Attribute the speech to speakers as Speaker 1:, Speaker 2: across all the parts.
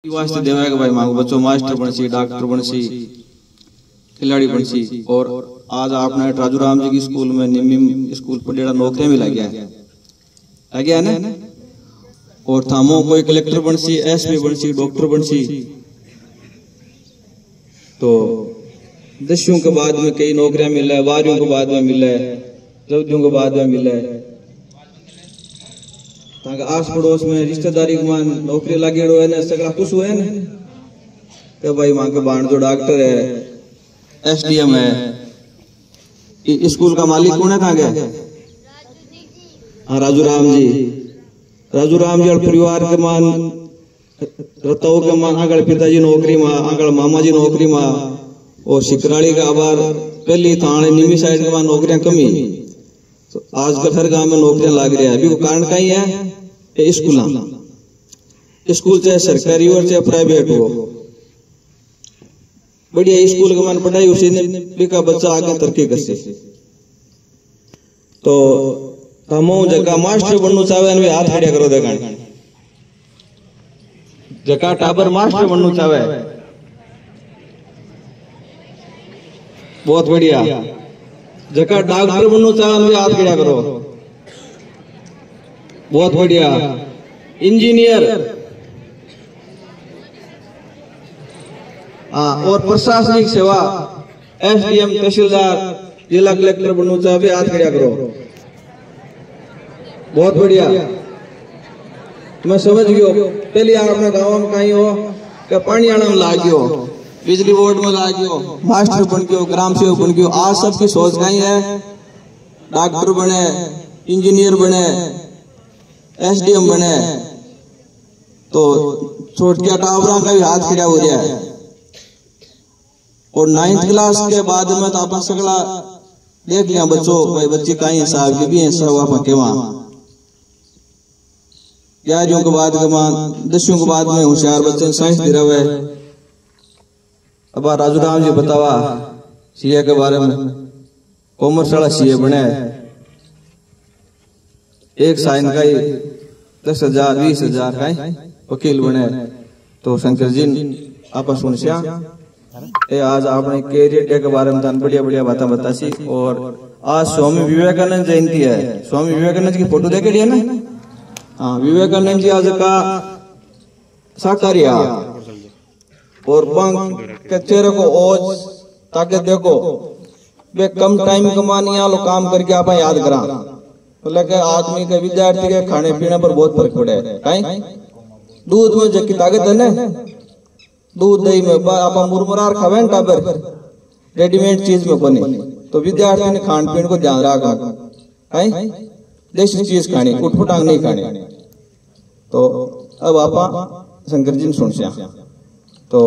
Speaker 1: वास्ते देवा है कि भाई मांगो बच्चों मास्टर बनसी, डॉक्टर बनसी, खिलाड़ी बनसी। और आज आपने राजू राम जी की स्कूल में निम्मी स्कूल पर डेढ़ा नौकरियां भी लग गया ना। और थामो कोई collector Bansi, SP Bansi, doctor Bansi. तो 10वीं के बाद में कई नौकरियां मिला है, 12वीं के बाद में मिला है, 14वीं के बाद में मिला है। आस पड़ोस में रिश्तेदारी में नौकरी लगे है ना, सगला खुश हुए ना कि भाई वहां के बाण जो डॉक्टर है, एसडीएम है। स्कूल का मालिक कौन है? कहाँ गया? हाँ, राजू राम जी। राजू राम जी और परिवार के मान रताओ के मान आगल पिताजी नौकरी में, आगल मामा जी नौकरी में, और शिकराड़ी का आबार पहली थाने निमी साइड के मान नौकरियां कमी। तो आजकल हर गांव में नौकरियां लाग रही है। अभी वो कारण कहीं है स्कूल चाहे सरकारी हो चाहे प्राइवेट हो, बढ़िया स्कूल के मान पढ़ाई उसी ने का बच्चा आगे तरक्की कर से। तो हम जगह मास्टर बनना चाहे हाथ खड़िया करो देखा, जगह टाबर मास्टर बनना चाहे बहुत बढ़िया, जगह डॉक्टर बनना चाहे हाथ खड़िया करो बहुत बढ़िया, इंजीनियर और प्रशासनिक सेवा एसडीएम, तहसीलदार, जिला कलेक्टर बनना चाहे हाथ खड़िया करो बहुत बढ़िया। मैं समझ गयो पहले यार अपने गांव में कहीं हो कि पानी आना में लागियो, बिजली बोर्ड में लागियो, मास्टर बन गयो, ग्राम सेवक बन गयो। आज सबकी सोच कहीं है डॉक्टर बने, इंजीनियर बने, एसडीएम बने। तो छोटिया टावरा का भी हाथ खड़ा हो रहा है। और 9th क्लास के बाद में तो आप सगला देख लिया बच्चों, भाई बच्चे कहीं हिसाब के भी हिस्सा हुआ पके वहां 11वीं के बाद के मान 10वीं के बाद में होशियार बच्चे साइंस दे रहे है। अब राजू राम जी बतावा सीए के बारे में, कॉमर्स वाला सीए बने, एक साइन का ही 10,000 20,000 का ही वकील बने। तो शंकर जी आप सुनसिया आज आपने कैरियर के बारे में बढ़िया बढ़िया बातें बतासी। और आज स्वामी विवेकानंद जयंती है। स्वामी विवेकानंद की फोटो देखे लिया ना। हाँ, विवेकानंद जी आज का साकारिया और पंख के चेहरे को ओज ताकि देखो वे कम टाइम कमानी लो काम करके आप याद करा। लेकिन आदमी के विद्यार्थी के खाने पीने पर बहुत फर्क पड़े है। दूध में जो ताकत है ना, दूध दही में आप मुरमुरार खावे ना टाबर रेडीमेड चीज में बने। तो विद्यार्थी ने खान पीन को ध्यान रखा है, देसी चीज खानी, उठपटांग नहीं खानी। तो अब आप शंकर जी सुन से तो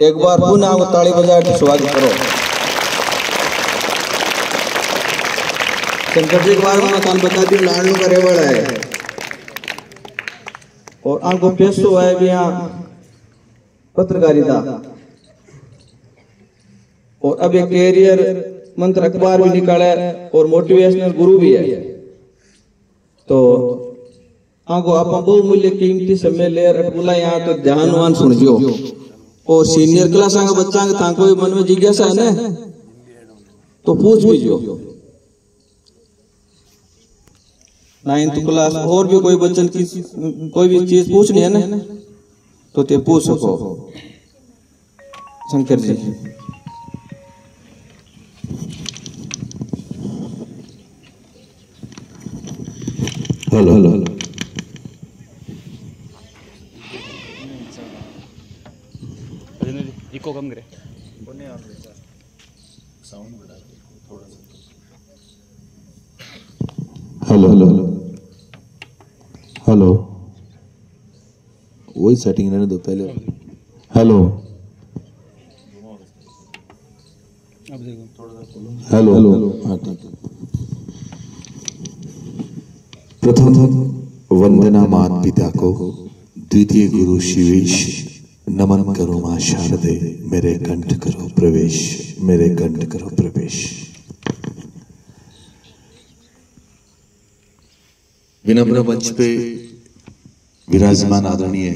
Speaker 1: एक बार पुनः ताली बजा के स्वागत करो। शंकर जी के बारे में मैं बता दी लाडू का रेवड़ है और आंखों पेशो है भी यहाँ पत्रकारिता। और अब एक कैरियर मंत्र अखबार भी निकाला है और मोटिवेशनल गुरु भी है। तो आगो आप बहुमूल्य कीमती समय ले रटबुला यहाँ तो ध्यानवान सुन जियो। और सीनियर क्लास का बच्चा के था कोई मन में जिज्ञासा है ना तो पूछ भी जो। 9th क्लास और भी कोई बच्चन की कोई भी चीज पूछनी है ना तो ते पूछ सको। Shankar ji
Speaker 2: hello hello
Speaker 3: eco कम करे
Speaker 2: हेलो हेलो हेलो वही सेटिंग रहने दो पहले। हेलो हेलो हेलो हाँ ठीक है। प्रथम वंदना मात पिता को, द्वितीय गुरु शिवेश, नमन करो मां शारदे, मेरे कंठ करो प्रवेश, मेरे कंठ करो प्रवेश। विनम्र मंच पे विराजमान आदरणीय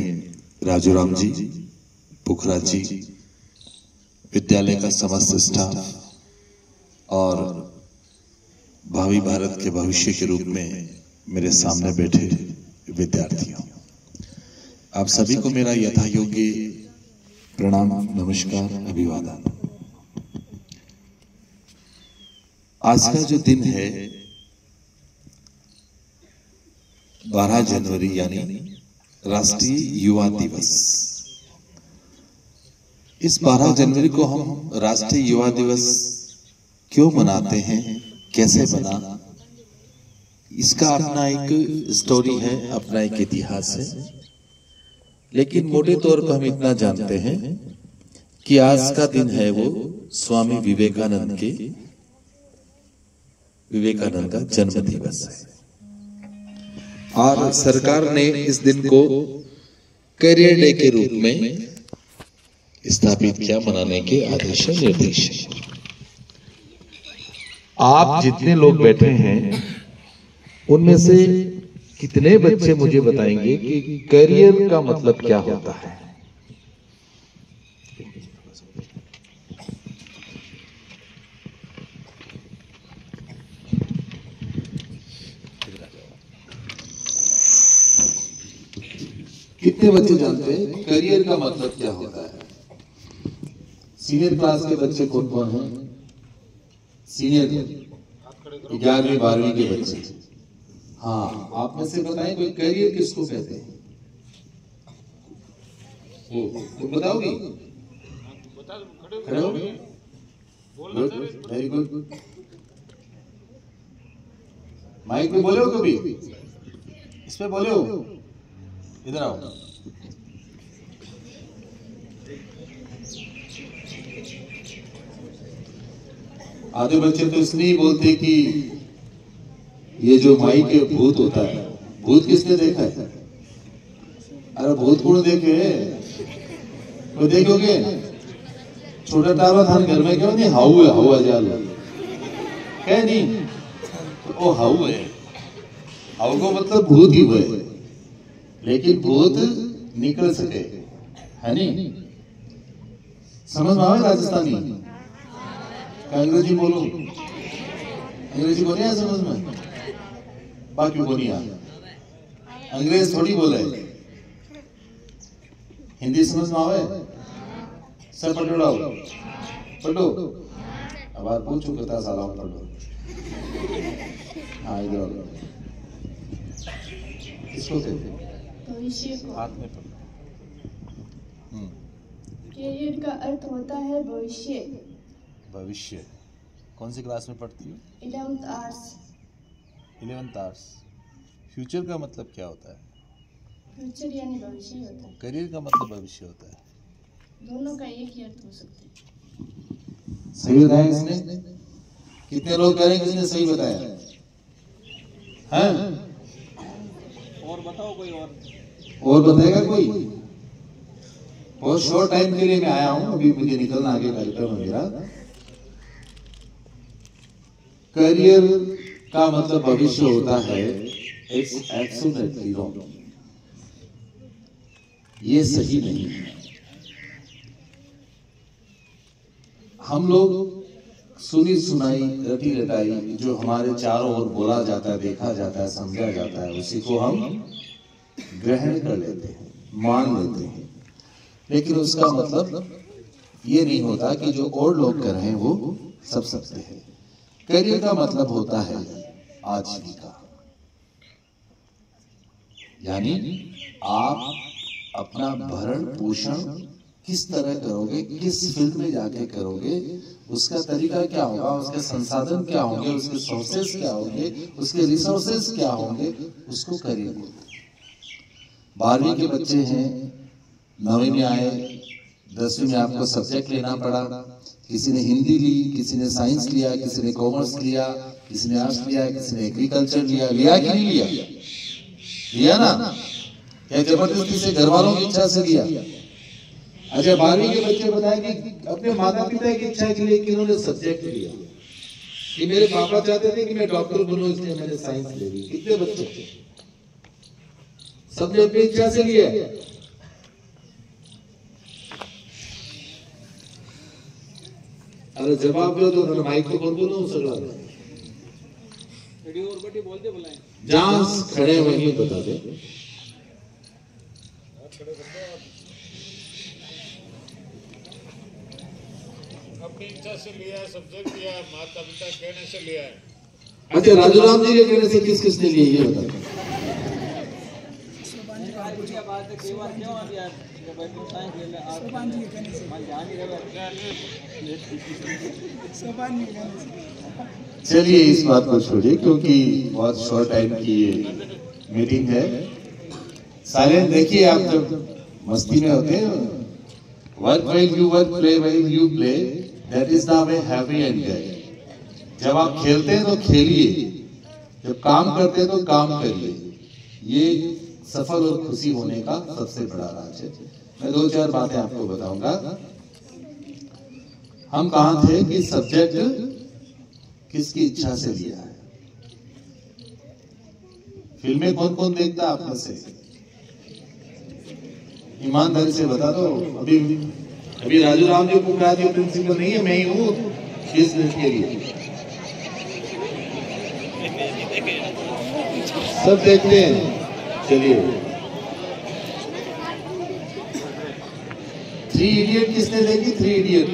Speaker 2: राजूराम जी, पुखराज जी, विद्यालय का समस्त स्टाफ और भावी भारत के भविष्य के रूप में मेरे सामने बैठे विद्यार्थियों, आप सभी को मेरा यथायोग्य प्रणाम, नमस्कार, अभिवादन। आज का जो दिन है 12 जनवरी यानी राष्ट्रीय युवा दिवस। इस 12 जनवरी को हम राष्ट्रीय युवा दिवस क्यों मनाते हैं, कैसे बना, इसका अपना एक स्टोरी है, अपना एक इतिहास है। लेकिन मोटे तौर पर हम इतना जानते हैं कि आज का दिन है वो स्वामी विवेकानंद का जन्म दिवस है और सरकार ने इस दिन को करियर डे के रूप में स्थापित किया, मनाने के आदेश निर्देश। आप जितने लोग बैठे हैं उनमें से कितने बच्चे मुझे बताएंगे कि करियर का मतलब क्या होता है? कितने बच्चे जानते हैं करियर का मतलब क्या होता है? सीनियर क्लास के बच्चे कौन कौन हैं? सीनियर 11वीं 12वीं के बच्चे। हाँ, आप में से बताएं कोई करियर किसको कहते हैं? तुम बताओगी? खड़े हो? Very good. माइक में बोले हो कभी? इस पे बोले हो? इधर आओ। आधे बच्चे तो इसलिए बोलते कि ये जो माइक के भूत होता है, भूत किसने देखा है? अरे भूत कौन देखे? तो देखोगे छोटा टावा था घर में, क्यों नहीं? हाउ है, हाउ जाल है नहीं, तो वो हाउ है। हाउ को मतलब भूत ही हुए, लेकिन भूत निकल सके, है नहीं? समझ में आवे राजस्थानी? अंग्रेजी बोलो, अंग्रेजी को नहीं आया समझ में? बाकी को नहीं आया, अंग्रेज थोड़ी बोले, हिंदी समझ में आवे? सब पढ़ो पढ़ो। अब आप पूछो कितना साल पढ़ो। हाँ, इधर इसको
Speaker 3: भविष्य को
Speaker 2: हाथ में पकड़ो।
Speaker 3: करियर का अर्थ होता है भविष्य।
Speaker 2: भविष्य कौन सी क्लास में पढ़ती हो?
Speaker 3: 11th arts.
Speaker 2: 11th arts. Future का मतलब क्या होता है?
Speaker 3: फ्यूचर यानी भविष्य होता है।
Speaker 2: करियर का मतलब भविष्य होता है।
Speaker 3: दोनों का एक ही अर्थ हो सकता है।
Speaker 2: सही बताया इसने? कितने लोग कह रहे हैं किसने सही बताया? हैं?
Speaker 1: और बताओ कोई
Speaker 2: और बताएगा कोई? बहुत शॉर्ट टाइम के लिए मैं आया हूं, अभी मुझे निकलना आगे कार्यक्रम है मेरा। करियर का मतलब भविष्य होता है, इट्स एब्सोल्युटली रॉन्ग। ये सही नहीं है। हम लोग सुनी सुनाई रटी रटाई जो हमारे चारों ओर बोला जाता है, देखा जाता है, समझा जाता है, उसी को हम ग्रहण कर लेते हैं, मान लेते हैं। लेकिन उसका मतलब ये नहीं होता कि जो और लोग कर रहे हैं वो सब सत्य है। करियर का मतलब होता है आजीविका, यानी आप अपना भरण पोषण किस तरह करोगे, किस फील्ड में जाके करोगे, उसका तरीका क्या होगा, उसके संसाधन क्या होंगे, उसके सोर्सेस क्या होंगे, उसके रिसोर्सेस क्या होंगे, उसको करियर बोलते हैं। 12वीं के बच्चे हैं, 9वीं में आए, 10वीं में आपको सब्जेक्ट लेना पड़ा, किसी ने हिंदी ली, किसी ने साइंस लिया, किसी ने कॉमर्स लिया, किसी ने आर्ट्स लिया, किसी ने एग्रीकल्चर लिया। लिया कि नहीं लिया? लिया ना? या जबरदस्ती से, घर वालों की इच्छा से लिया? अच्छा, 12वीं के बच्चे बताएंगे अपने माता पिता की इच्छा के लिए किन्होंने सब्जेक्ट लिया, कि मेरे पापा चाहते थे कि मैं डॉक्टर बनूं इसलिए मैंने साइंस ले ली। कितने बच्चे? सबने अपनी इच्छा से लिया। अरे जवाब दो तो माइक तो बोल दो सगळा जहां खड़े वहीं बता दे।
Speaker 4: अपनी इच्छा से लिया है, सब्जेक्ट लिया है, माता पिता कहने से लिया है।
Speaker 2: अच्छा, राजूराम जी के कहने से किस किसने लिए ये बता। चलिए इस बात को छोड़िए क्योंकि बहुत शॉर्ट टाइम की ये मीटिंग है। साइलेंट देखिए, आप जब मस्ती में होते हैं, work while you work, play while you play, that is the way heavy enjoy. जब आप खेलते हैं तो खेलिए, जब काम करते हैं तो काम करिए। ये सफल और खुशी होने का सबसे बड़ा राज है। मैं 2-4 बातें आपको बताऊंगा। हम कहां थे कि सब्जेक्ट किसकी इच्छा से लिया है। फिल्में कौन कौन देखता है आप में से? ईमानदारी से बता दो। अभी राजूराम जी को कहा जो प्रिंसिपल नहीं है, मैं ही हूं 6 मिनट के लिए। सब देखते हैं। चलिए, 3 इडियट किसने देखी? 3 इडियट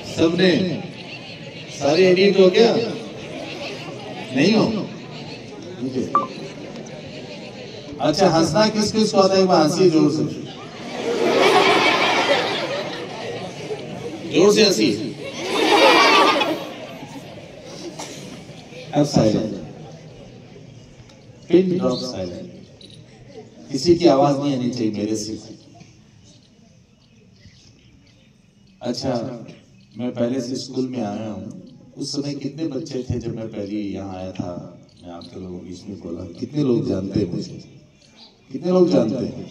Speaker 2: सबने? सारे इडियट हो गया? नहीं हो? अच्छा, हंसना किस किस को आता है? हंसी जोर से, जोर से हंसी। अब साइलेंट, पिन ड्रॉप साइलेंट। किसी की आवाज नहीं आनी चाहिए मेरे से। अच्छा, मैं पहले से स्कूल में आया हूँ। उस समय कितने बच्चे थे जब मैं पहले यहाँ आया था? मैं आपके लोगों के बीच में बोला, कितने लोग जानते हैं मुझे? कितने लोग जानते हैं?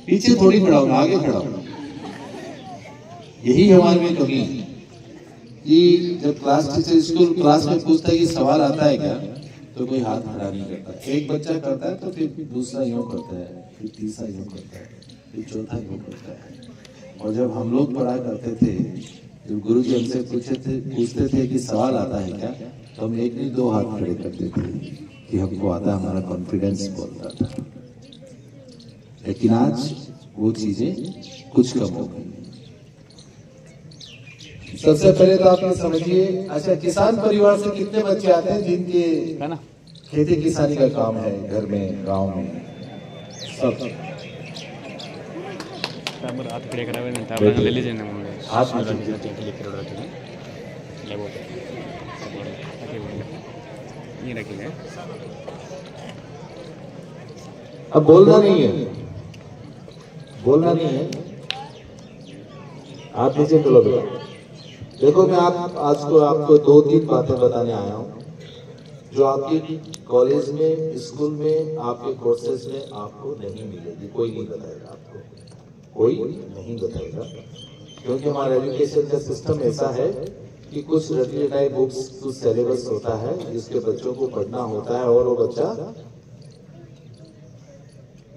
Speaker 2: पीछे थोड़ी खड़ा होना, आगे खड़ा होना। यही हमारे में कमी है कि जब क्लास टीचर स्कूल क्लास में पूछता है कि सवाल आता है क्या, तो कोई हाथ खड़ा नहीं करता। एक बच्चा करता है तो फिर दूसरा यूं करता है, फिर तीसरा यूं करता है, फिर चौथा यूं करता है। और जब हम लोग पढ़ा करते थे, जब गुरु जी हमसे पूछते थे कि सवाल आता है क्या, तो हम 1 नहीं 2 हाथ खड़े करते थे कि हमको आता। हमारा कॉन्फिडेंस बोलता था। लेकिन आज वो चीजें कुछ कम हो गई। सबसे पहले तो आप ये समझिए, अच्छा, किसान परिवार से कितने बच्चे आते हैं जिनके खेती किसानी का काम है घर में, गांव में? सब
Speaker 5: हाथ खड़े करा हुए हैं, ले लीजिए ना मुझे।
Speaker 2: हाथ
Speaker 5: ये रखिए।
Speaker 2: अब बोलना नहीं है, बोलना नहीं है। आप नीचे चलो बेटा। देखो, मैं आज को आपको 2-3 बातें बताने आया हूँ जो आपके कॉलेज में, स्कूल में, आपके कोर्सेज में आपको नहीं मिलेगी। कोई नहीं बताएगा आपको, कोई नहीं बताएगा। क्योंकि हमारा एजुकेशन का सिस्टम ऐसा है कि कुछ रटी रटाई बुक्स, कुछ सिलेबस होता है जिसके बच्चों को पढ़ना होता है और वो बच्चा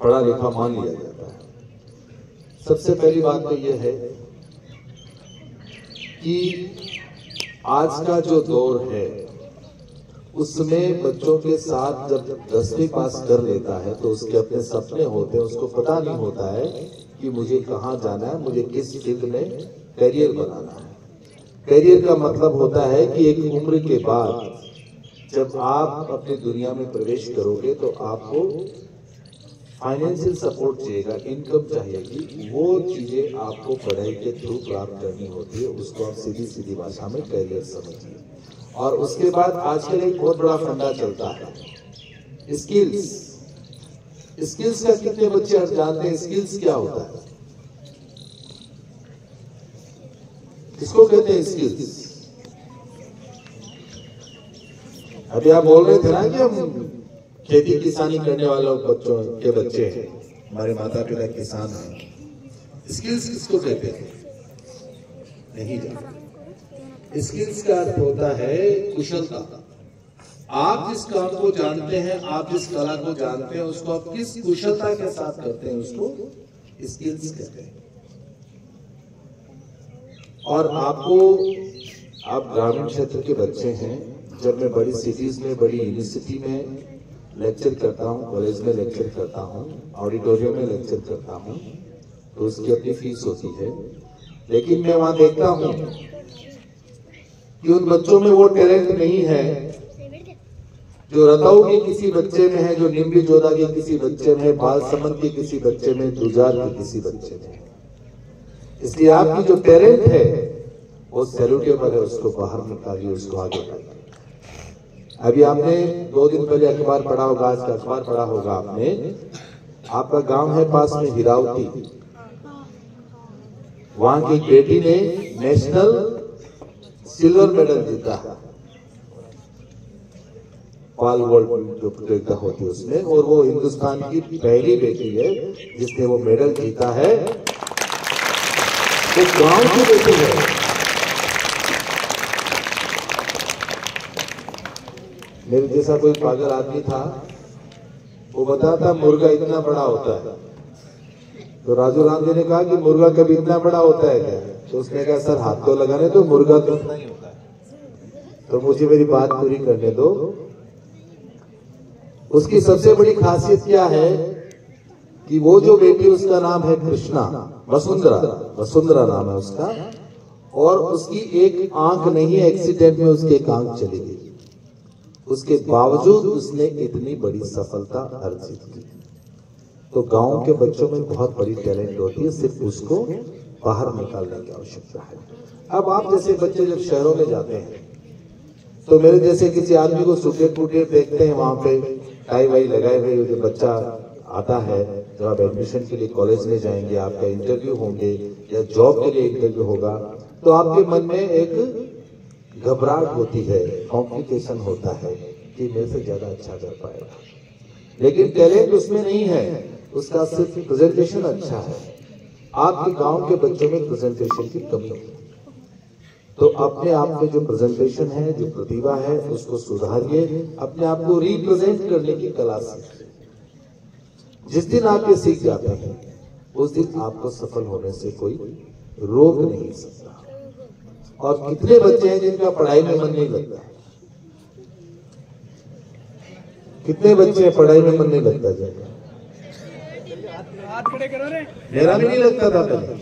Speaker 2: पढ़ा लिखा मान लिया जाता है। सबसे पहली बात तो यह है कि आज का जो दौर है उसमें बच्चों के साथ जब 10वीं पास कर लेता है तो उसके अपने सपने होते हैं। उसको पता नहीं होता है कि मुझे कहाँ जाना है, मुझे किस फील्ड में करियर बनाना है। करियर का मतलब होता है कि एक उम्र के बाद जब आप अपनी दुनिया में प्रवेश करोगे तो आपको फाइनेंशियल सपोर्ट चाहिएगा, इनकम चाहिएगी। वो चीजें आपको पढ़ाई के थ्रू प्राप्त करनी होती है। उसको आप सीधी सीधी भाषा में करियर समझिए। और उसके बाद आजकल एक बहुत बड़ा फंडा चलता है, स्किल्स। स्किल्स का कितने बच्चे जानते हैं? स्किल्स क्या होता है? किसको कहते हैं स्किल्स? अभी आप बोल रहे थे ना कि हम खेती किसानी करने वालों बच्चों के बच्चे हैं, हमारे माता पिता किसान हैं। स्किल्स किसको कहते हैं? नहीं जानते। स्किल्स का अर्थ होता है कुशलता। आप जिस काम को जानते हैं, आप जिस कला को जानते हैं, उसको आप किस कुशलता के साथ करते हैं, उसको स्किल्स कहते हैं। और आपको, आप ग्रामीण क्षेत्र के बच्चे हैं। जब मैं बड़ी सिटीज में, बड़ी यूनिवर्सिटी में लेक्चर करता हूँ, कॉलेज में लेक्चर करता हूँ, ऑडिटोरियम में लेक्चर करता हूँ, तो उसकी अपनी फीस होती है। लेकिन मैं वहां देखता हूँ कि उन बच्चों में वो टैलेंट नहीं है जो रताऊ के किसी बच्चे में है, जो निम्बी जोधा के किसी बच्चे में, बाल समंद के किसी बच्चे में, दुजार के किसी बच्चे में। इसलिए आपकी जो टैलेंट है वो सैल्यूटेबल है, उसको बाहर निकालिए, उसको आगे बढ़ाइए। अभी आपने 2 दिन पहले अखबार पढ़ा होगा, आज का अखबार पढ़ा होगा आपने। आपका गांव है पास में हिरावती, वहां की बेटी ने नेशनल सिल्वर मेडल जीता है, पाल वर्ल्ड जो प्रतियोगिता होती है उसमें, और वो हिंदुस्तान की पहली बेटी है जिसने वो मेडल जीता है। वो गांव की बेटी है। मेरे जैसा कोई पागल आदमी था, वो बताता मुर्गा इतना बड़ा होता है, तो राजू राम जी ने कहा कि मुर्गा कभी इतना बड़ा होता है क्या? तो उसने कहा सर हाथ तो लगाने तो मुर्गा तो इतना ही होता है। तो मुझे मेरी बात पूरी करने दो। उसकी सबसे बड़ी खासियत क्या है कि वो जो बेटी, उसका नाम है कृष्णा, वसुंधरा नाम है उसका, और उसकी एक आंख नहीं है, एक्सीडेंट में उसकी एक आंख चली गई। उसके बावजूद उसने इतनी बड़ी सफलता अर्जित की। तो गांव के बच्चों में बहुत बड़ी टैलेंट होती है, सिर्फ उसको बाहर निकालने की आवश्यकता है। अब आप जैसे बच्चे जब शहरों में जाते हैं तो मेरे जैसे किसी आदमी को सुटेट पुटेट देखते हैं, वहां पे टाई वाई लगाए हुए जो बच्चा आता है, जब आप एडमिशन के लिए कॉलेज में जाएंगे, आपका इंटरव्यू होंगे या जॉब के लिए इंटरव्यू होगा, तो आपके मन में एक घबराहट होती है, कॉम्प्लिकेशन होता है कि मेरे से ज्यादा अच्छा कर पाएगा। लेकिन टैलेंट उसमें नहीं है, उसका सिर्फ प्रेजेंटेशन अच्छा है। आपके गांव के बच्चों में प्रेजेंटेशन की कमी है, तो अपने आप में जो प्रेजेंटेशन है, जो प्रतिभा है, उसको सुधारिए, अपने आप को रिप्रेजेंट करने की कला सीखिए। जिस दिन आप ये सीख जाते हैं उस दिन आपको सफल होने से कोई रोक नहीं सकता। और कितने बच्चे हैं जिनका पढ़ाई में मन नहीं लगता? कितने बच्चे हैं पढ़ाई में मन नहीं लगता? जिनका मेरा भी नहीं लगता था पहले,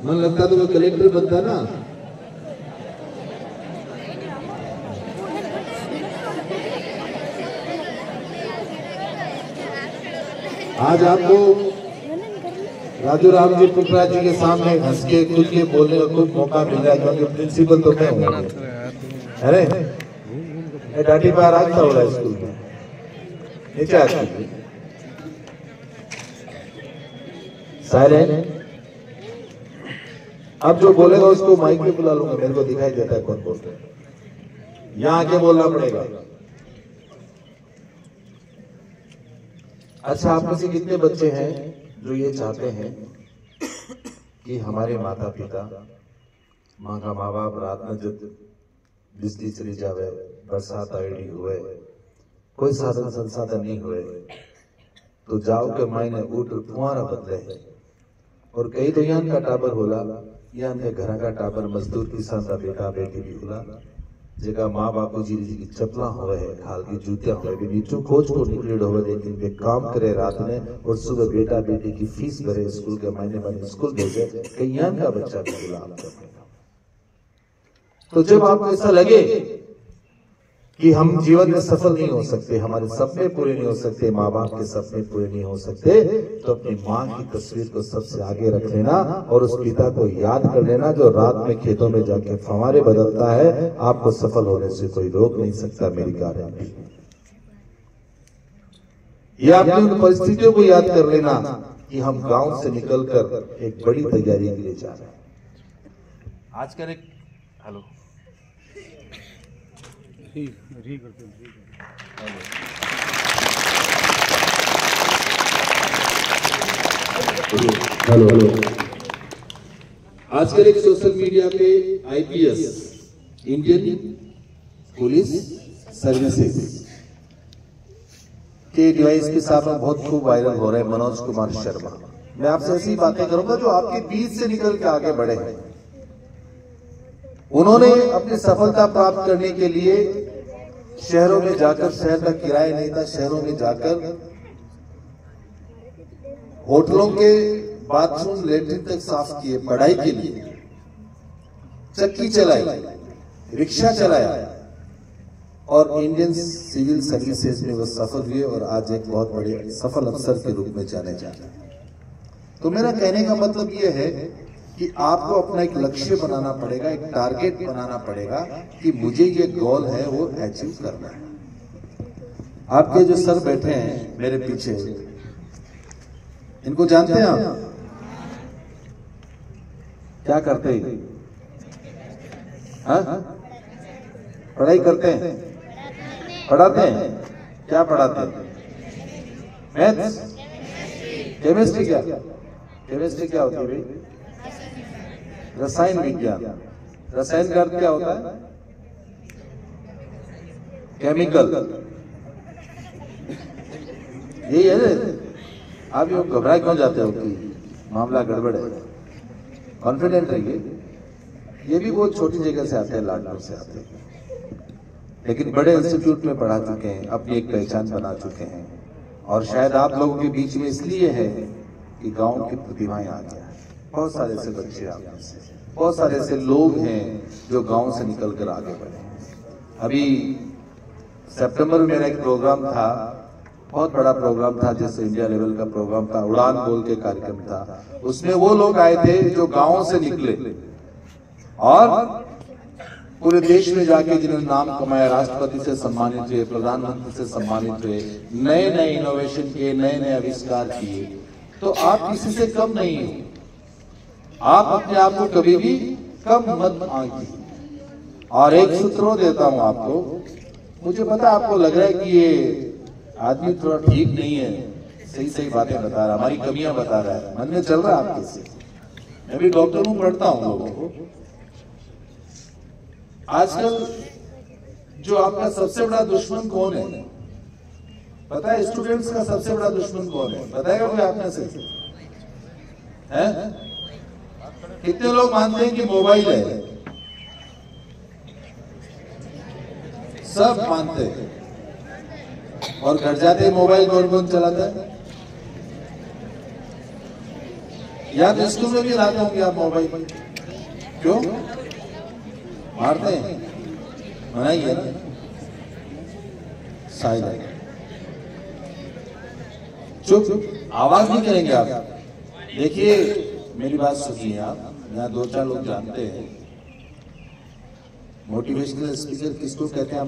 Speaker 2: मन लगता तो मैं कलेक्टर बनता ना। आज आपको राजू राम जी पुखराज जी के सामने हंस के खुल के बोलने का खूब मौका मिल रहा है, क्योंकि प्रिंसिपल तो मैं हूँ। अरे डाटी पर आज था हो रहा है स्कूल में, नीचे आती साइलेंट। अब जो बोलेगा उसको माइक पे बुला लूंगा, मेरे को दिखाई देता है कौन बोलता है, यहाँ आके बोलना पड़ेगा। अच्छा, आप में से कितने बच्चे हैं जो ये चाहते हैं कि हमारे माता पिता, माँ का माँ बाप रात में जब बिजली चली जावे, बरसात आईडी हुए, कोई साधन संसाधन नहीं हुए, तो जाओ के मायने उठ तुम्हारा बदले। और कई तो यहाँ का टाबर होला, यहाँ के घर का टाबर मजदूर किसान का बेटा बेटी भी होला, जगह माँ बापू जी की चपला हुए है, खाल की जूतियां हुए भी नीचू खोज को निकले हुए, लेकिन वे काम करे रात में और सुबह बेटा बेटी की फीस भरे, स्कूल के महीने महीने स्कूल भेजे, कई यहाँ का बच्चा भी गुलाम करते। तो जब आपको ऐसा लगे कि हम जीवन में सफल नहीं हो सकते, हमारे सपने पूरे नहीं हो सकते, माँ बाप के सपने पूरे नहीं हो सकते, तो अपनी माँ की तस्वीर को सबसे आगे रख लेना और उस पिता को याद कर लेना जो रात में खेतों में जाके फव्वारे बदलता है। आपको सफल होने से कोई रोक नहीं सकता, मेरी गारंटी। ये आपने उन परिस्थितियों को याद कर लेना कि हम गांव से निकलकर एक बड़ी तैयारी के लिए जा रहे हैं।
Speaker 6: आजकल एक हेलो
Speaker 2: हेलो आजकल एक सोशल मीडिया पे आईपीएस, इंडियन पुलिस सर्विसेज के डिवाइस के साथ बहुत खूब वायरल हो रहे हैं मनोज कुमार शर्मा।
Speaker 6: मैं आपसे ऐसी बातें करूंगा जो आपके बीच से निकल के आगे बढ़े हैं। उन्होंने अपनी सफलता प्राप्त करने के लिए शहरों में जाकर, शहर का किराया नहीं था, शहरों में जाकर होटलों के बाथरूम लेटरिन तक साफ किए, पढ़ाई के लिए चक्की चलाई, रिक्शा चलाया और इंडियन सिविल सर्विसेज में वो सफल हुए और आज एक बहुत बड़े सफल अफसर के रूप में जाने जाते हैं। तो मेरा कहने का मतलब ये है कि आपको अपना एक लक्ष्य बनाना पड़ेगा, एक टारगेट बनाना पड़ेगा कि मुझे ये गोल है वो अचीव करना है। आपके जो सर बैठे हैं मेरे पीछे, इनको जानते हैं आप? क्या करते हैं? हाँ? पढ़ाई करते हैं, पढ़ाते हैं। क्या पढ़ाते हैं? Maths, chemistry. क्या केमिस्ट्री क्या होती है भाई? रसायन विज्ञान। रसायन का अर्थ क्या होता है? केमिकल। यही है। आप ये घबरा क्यों जाते हो कि मामला गड़बड़ है? कॉन्फिडेंट रहिए। ये भी बहुत छोटी जगह से आते हैं, लाडपुर से आते हैं, लेकिन बड़े इंस्टीट्यूट में पढ़ा चुके हैं, अपनी एक पहचान बना चुके हैं। और शायद आप लोगों के बीच में इसलिए है कि गांव की प्रतिभाएं आ गया है। बहुत सारे ऐसे बच्चे आप में से, बहुत सारे ऐसे लोग हैं जो गांव से निकलकर आगे बढ़े। अभी सितंबर में मेरा एक प्रोग्राम था, बहुत बड़ा प्रोग्राम था, जैसे इंडिया लेवल का प्रोग्राम था, उड़ान बोल के कार्यक्रम था। उसमें वो लोग आए थे जो गांव से निकले और पूरे देश में जाके जिन्होंने नाम कमाया, राष्ट्रपति से सम्मानित हुए, प्रधानमंत्री से सम्मानित हुए, नए नए इनोवेशन किए, नए नए आविष्कार किए। तो आप किसी से कम नहीं हो। आप अपने आप को कभी भी कम मत आंकिए। और एक सूत्र देता हूं आपको, मुझे पता आपको लग रहा है कि ये आदमी थोड़ा ठीक नहीं है, सही सही बातें बता रहा है, हमारी कमियां बता रहा है, मन में चल रहा है आपके से। मैं भी डॉक्टर हूं, पढ़ता हूं लोगों को। आजकल जो आपका सबसे बड़ा दुश्मन कौन है पता है? स्टूडेंट्स का सबसे बड़ा दुश्मन कौन है बताएगा कोई आप में से? हैं? कितने लोग मानते हैं कि मोबाइल है? सब मानते हैं। और घर जाते ही मोबाइल कौन कौन चलाता है? या तो स्कूल में भी लाते होंगे आप मोबाइल, क्यों मारते हैं? मना ही है ना, शायद। चुप, आवाज नहीं करेंगे आप। देखिए मेरी बात सुनिए आप, यहाँ दो चार लोग जानते हैं मोटिवेशनल स्पीकर किसको कहते हैं? आप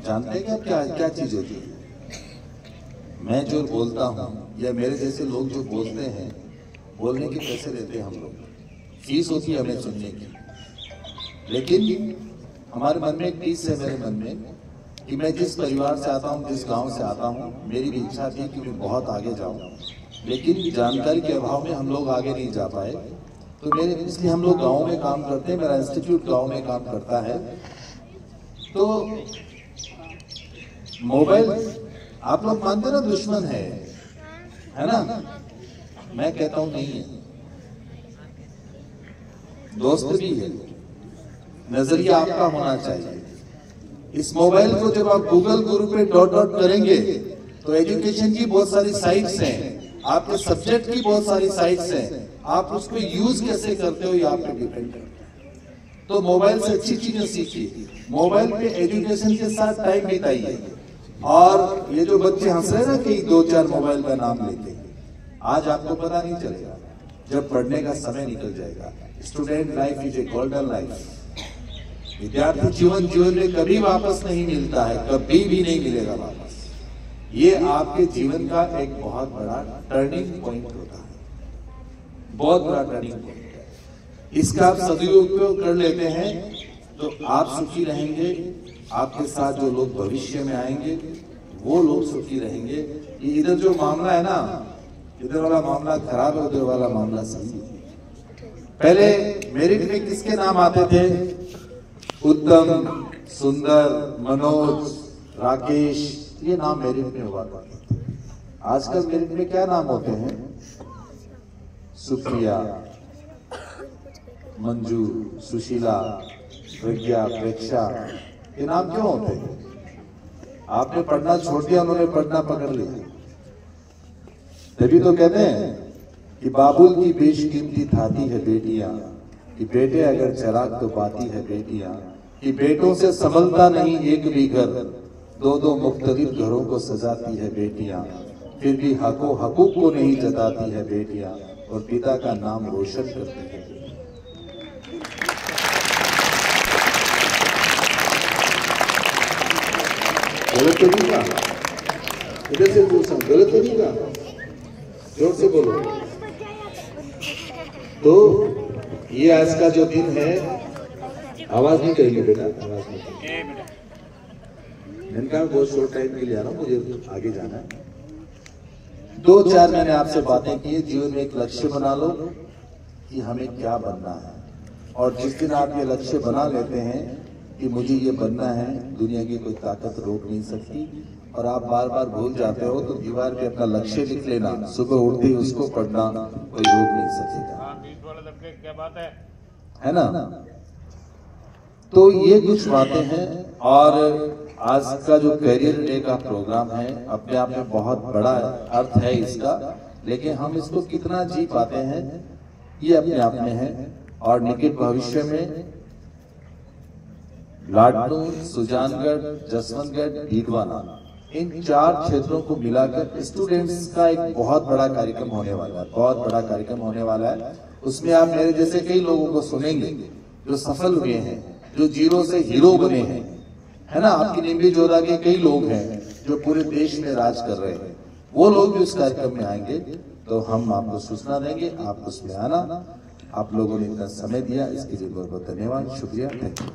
Speaker 6: जानते हैं क्या क्या चीज होती है? मैं जो बोलता हूँ या मेरे जैसे लोग जो बोलते हैं, बोलने के पैसे देते हैं हम लोग, फीस होती है हमें सुनने की। लेकिन हमारे मन में एक पीस है, मेरे मन में, कि मैं जिस परिवार से आता हूँ, जिस गांव से आता हूँ, मेरी भी इच्छा थी कि मैं बहुत आगे जाऊँ, लेकिन जानकारी के अभाव में हम लोग आगे नहीं जा पाए। तो मेरे इसलिए हम लोग गाँव में काम करते हैं, मेरा इंस्टीट्यूट गाँव में काम करता है। तो मोबाइल आप लोग मानते ना दुश्मन है ना? मैं कहता हूं नहीं है, दोस्त भी है। नजरिया आपका होना चाहिए। इस मोबाइल को जब आप गूगल गुरु पे डॉट डॉट करेंगे तो एजुकेशन की बहुत सारी साइट्स हैं, आपके सब्जेक्ट की बहुत सारी साइट्स हैं, आप उसको यूज कैसे करते हो ये आप पे डिपेंड करता है। तो मोबाइल से अच्छी चीजें सीखिए, मोबाइल पे एजुकेशन के साथ टाइम बिताइए। और ये जो बच्चे हंस रहे ना कि 2-4 मोबाइल का नाम लेते, आज आपको पता नहीं चलेगा जब पढ़ने का समय निकल जाएगा। Student life is a golden life. विद्यार्थी जीवन में कभी वापस नहीं मिलता है, कभी भी नहीं मिलेगा वापस। ये आपके जीवन का एक बहुत बड़ा टर्निंग पॉइंट होता है, बहुत बड़ा टर्निंग पॉइंट है। इसका आप सदुपयोग कर लेते हैं तो आप सुखी रहेंगे, आपके साथ जो लोग भविष्य में आएंगे वो लोग सुखी रहेंगे। ये इधर जो मामला है ना, इधर वाला मामला खराब है, उधर वाला मामला सही है। पहले मेरिट में किसके नाम आते थे? उत्तम, सुंदर, मनोज, राकेश, ये नाम मेरिट में हुआ करते थे। आजकल मेरिट में क्या नाम होते हैं? सुप्रिया, मंजू, सुशीला, प्रज्ञा, प्रेक्षा, ये नाम क्यों होते हैं? आपने पढ़ना छोड़ दिया, उन्होंने पढ़ना पकड़ लिया। तभी तो कहते हैं कि बाबुल की बेशकीमती थाती है बेटियां, कि बेटे अगर चराग तो पाती है बेटियां, कि बेटों से संभलता नहीं एक भी घर, दो दो मुख्तलिफ घरों को सजाती है बेटियां, फिर भी हकूक को नहीं जताती है बेटियां, और पिता का नाम रोशन करती है। गलत तो नहीं कहा? इधर से पूछा, गलत तो नहीं कहा? जोर से बोलो। तो ये आज का जो दिन है, आवाज नहीं करेगी बेटा, आवाज नहीं। मैंने कहा बहुत शॉर्ट टाइम के लिए आ रहा हूं, मुझे आगे जाना है। 2-4 मैंने आपसे बातें की, जीवन में एक लक्ष्य बना लो कि हमें क्या बनना है, और जिस दिन आप ये लक्ष्य बना लेते हैं कि मुझे ये बनना है, दुनिया की कोई ताकत रोक नहीं सकती, और आप बार बार भूल जाते हो तो दीवार पे अपना लक्ष्य लिख लेना, सुबह उठते ही उसको पढ़ना, कोई रोक नहीं सकेगा।
Speaker 4: क्या बात
Speaker 6: है ना? तो ये कुछ बातें हैं, और आज का जो करियर डे का प्रोग्राम है अपने आप में बहुत बड़ा अर्थ है इसका, लेकिन हम इसको कितना जी पाते हैं ये अपने आप में है। और निकट भविष्य में लाडनू, सुजानगढ़, जसवंतगढ़, डीडवाना, इन 4 क्षेत्रों को मिलाकर स्टूडेंट्स का एक बहुत बड़ा कार्यक्रम होने वाला है, बहुत बड़ा कार्यक्रम होने वाला है। उसमें आप मेरे जैसे कई लोगों को सुनेंगे जो सफल हुए हैं, जो जीरो से हीरो बने हैं, है ना? आपकी निम्बी जोधा के कई लोग हैं जो पूरे देश में राज कर रहे हैं, वो लोग भी उस कार्यक्रम में आएंगे, तो हम आपको सूचना देंगे, आप उसमें आना। आप लोगों ने इतना समय दिया, इसके लिए बहुत बहुत धन्यवाद, शुक्रिया, थैंक यू।